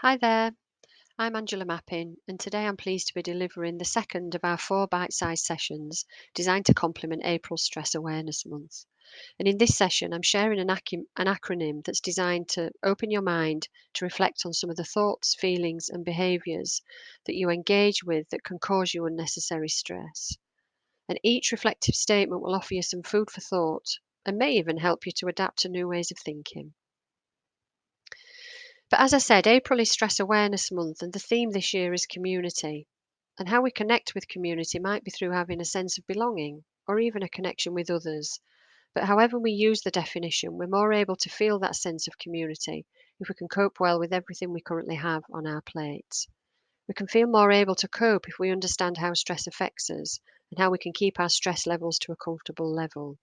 Hi there, I'm Angela Mappin, and today I'm pleased to be delivering the second of our 4 bite-sized sessions designed to complement April's Stress Awareness Month. And in this session, I'm sharing an acronym that's designed to open your mind to reflect on some of the thoughts, feelings, and behaviours that you engage with that can cause you unnecessary stress. And each reflective statement will offer you some food for thought and may even help you to adapt to new ways of thinking. But as I said, April is Stress Awareness Month, and the theme this year is community. And how we connect with community might be through having a sense of belonging or even a connection with others. But however we use the definition, we're more able to feel that sense of community if we can cope well with everything we currently have on our plates. We can feel more able to cope if we understand how stress affects us and how we can keep our stress levels to a comfortable level.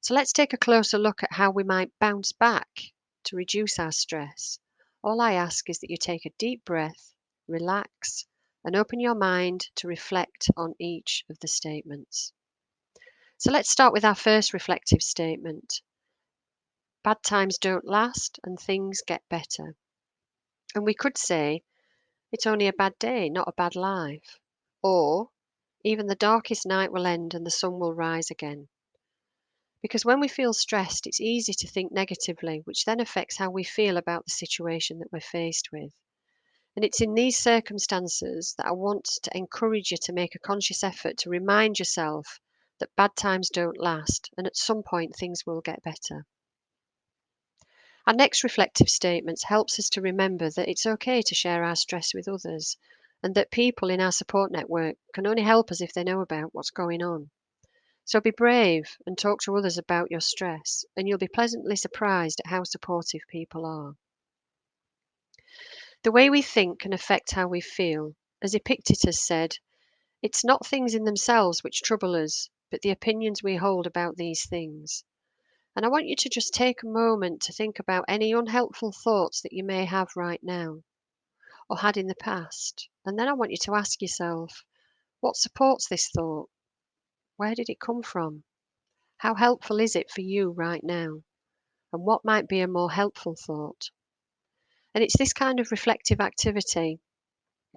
So let's take a closer look at how we might bounce back to reduce our stress. All I ask is that you take a deep breath, relax, and open your mind to reflect on each of the statements. So let's start with our first reflective statement. Bad times don't last and things get better. And we could say, it's only a bad day, not a bad life. Or, even the darkest night will end and the sun will rise again. Because when we feel stressed, it's easy to think negatively, which then affects how we feel about the situation that we're faced with. And it's in these circumstances that I want to encourage you to make a conscious effort to remind yourself that bad times don't last and at some point things will get better. Our next reflective statement helps us to remember that it's okay to share our stress with others and that people in our support network can only help us if they know about what's going on. So be brave and talk to others about your stress, and you'll be pleasantly surprised at how supportive people are. The way we think can affect how we feel. As Epictetus said, it's not things in themselves which trouble us, but the opinions we hold about these things. And I want you to just take a moment to think about any unhelpful thoughts that you may have right now or had in the past. And then I want you to ask yourself, what supports this thought? Where did it come from? How helpful is it for you right now? And what might be a more helpful thought? And it's this kind of reflective activity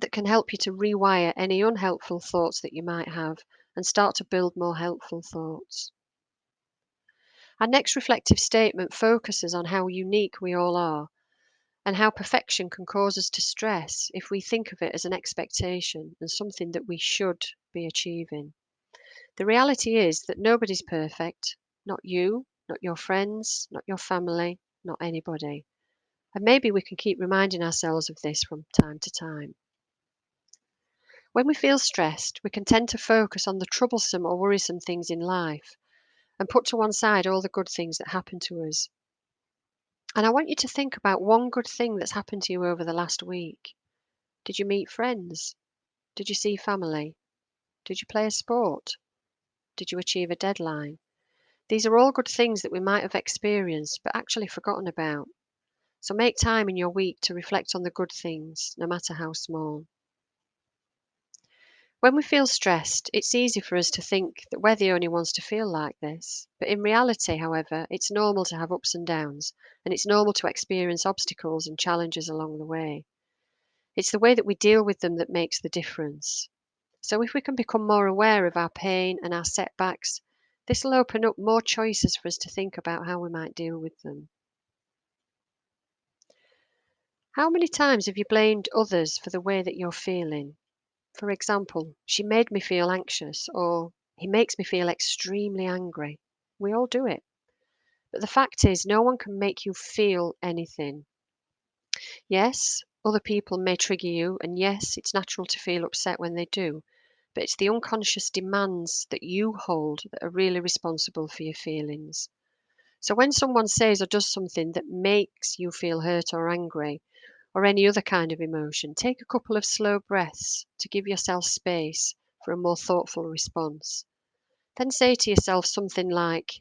that can help you to rewire any unhelpful thoughts that you might have and start to build more helpful thoughts. Our next reflective statement focuses on how unique we all are and how perfection can cause us to stress if we think of it as an expectation and something that we should be achieving. The reality is that nobody's perfect, not you, not your friends, not your family, not anybody. And maybe we can keep reminding ourselves of this from time to time. When we feel stressed, we can tend to focus on the troublesome or worrisome things in life and put to one side all the good things that happen to us. And I want you to think about one good thing that's happened to you over the last week. Did you meet friends? Did you see family? Did you play a sport? Did you achieve a deadline? These are all good things that we might have experienced but actually forgotten about. So make time in your week to reflect on the good things, no matter how small. When we feel stressed, it's easy for us to think that we're the only ones to feel like this. But in reality, however, it's normal to have ups and downs, and it's normal to experience obstacles and challenges along the way. It's the way that we deal with them that makes the difference. So if we can become more aware of our pain and our setbacks, this will open up more choices for us to think about how we might deal with them. How many times have you blamed others for the way that you're feeling? For example, she made me feel anxious, or he makes me feel extremely angry. We all do it. But the fact is, no one can make you feel anything. Yes, other people may trigger you, and yes, it's natural to feel upset when they do, but it's the unconscious demands that you hold that are really responsible for your feelings. So when someone says or does something that makes you feel hurt or angry, or any other kind of emotion, take a couple of slow breaths to give yourself space for a more thoughtful response. Then say to yourself something like,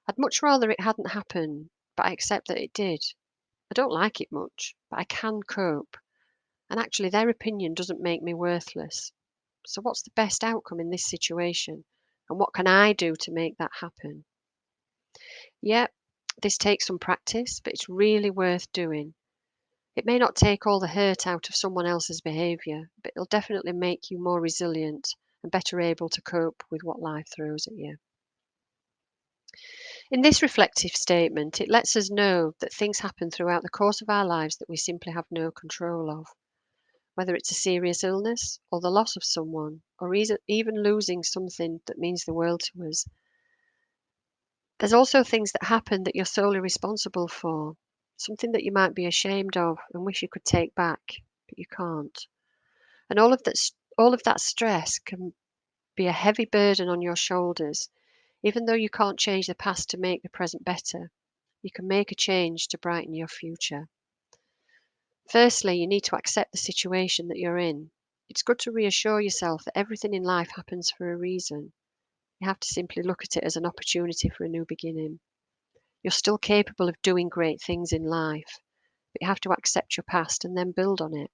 I'd much rather it hadn't happened, but I accept that it did. I don't like it much, but I can cope. And actually, their opinion doesn't make me worthless. So, what's the best outcome in this situation? And what can I do to make that happen? Yeah, this takes some practice, but it's really worth doing. It may not take all the hurt out of someone else's behaviour, but it'll definitely make you more resilient and better able to cope with what life throws at you. In this reflective statement, it lets us know that things happen throughout the course of our lives that we simply have no control of, whether it's a serious illness or the loss of someone, or even losing something that means the world to us. There's also things that happen that you're solely responsible for, something that you might be ashamed of and wish you could take back, but you can't. And all of that stress can be a heavy burden on your shoulders. Even though you can't change the past to make the present better, you can make a change to brighten your future. Firstly, you need to accept the situation that you're in. It's good to reassure yourself that everything in life happens for a reason. You have to simply look at it as an opportunity for a new beginning. You're still capable of doing great things in life, but you have to accept your past and then build on it.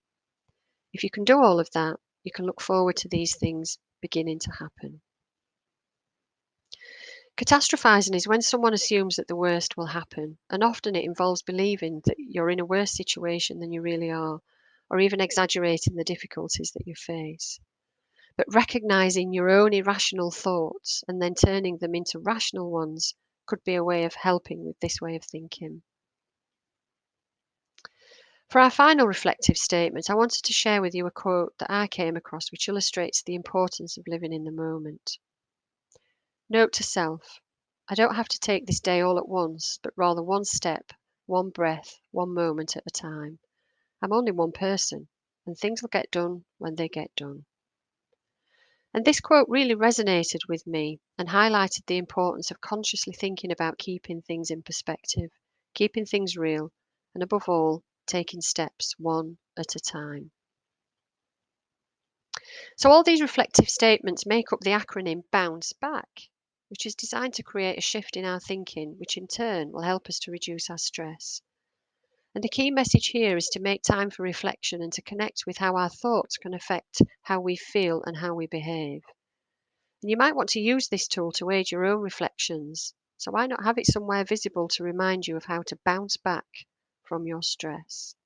If you can do all of that, you can look forward to these things beginning to happen. Catastrophizing is when someone assumes that the worst will happen, and often it involves believing that you're in a worse situation than you really are, or even exaggerating the difficulties that you face. But recognizing your own irrational thoughts and then turning them into rational ones could be a way of helping with this way of thinking. For our final reflective statement, I wanted to share with you a quote that I came across which illustrates the importance of living in the moment. Note to self: I don't have to take this day all at once, but rather one step, one breath, one moment at a time. I'm only one person, and things will get done when they get done. And this quote really resonated with me and highlighted the importance of consciously thinking about keeping things in perspective, keeping things real, and above all, taking steps one at a time. So all these reflective statements make up the acronym BOUNCE BACK, which is designed to create a shift in our thinking, which in turn will help us to reduce our stress. And the key message here is to make time for reflection and to connect with how our thoughts can affect how we feel and how we behave. And you might want to use this tool to aid your own reflections. So why not have it somewhere visible to remind you of how to bounce back from your stress?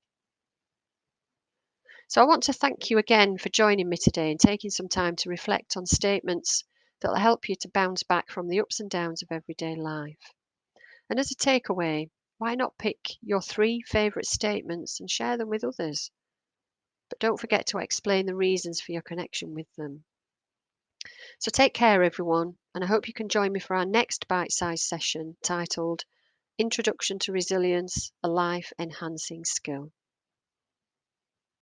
So I want to thank you again for joining me today and taking some time to reflect on statements that will help you to bounce back from the ups and downs of everyday life. And as a takeaway, why not pick your 3 favourite statements and share them with others? But don't forget to explain the reasons for your connection with them. So take care, everyone, and I hope you can join me for our next bite-sized session titled Introduction to Resilience, a Life Enhancing Skill.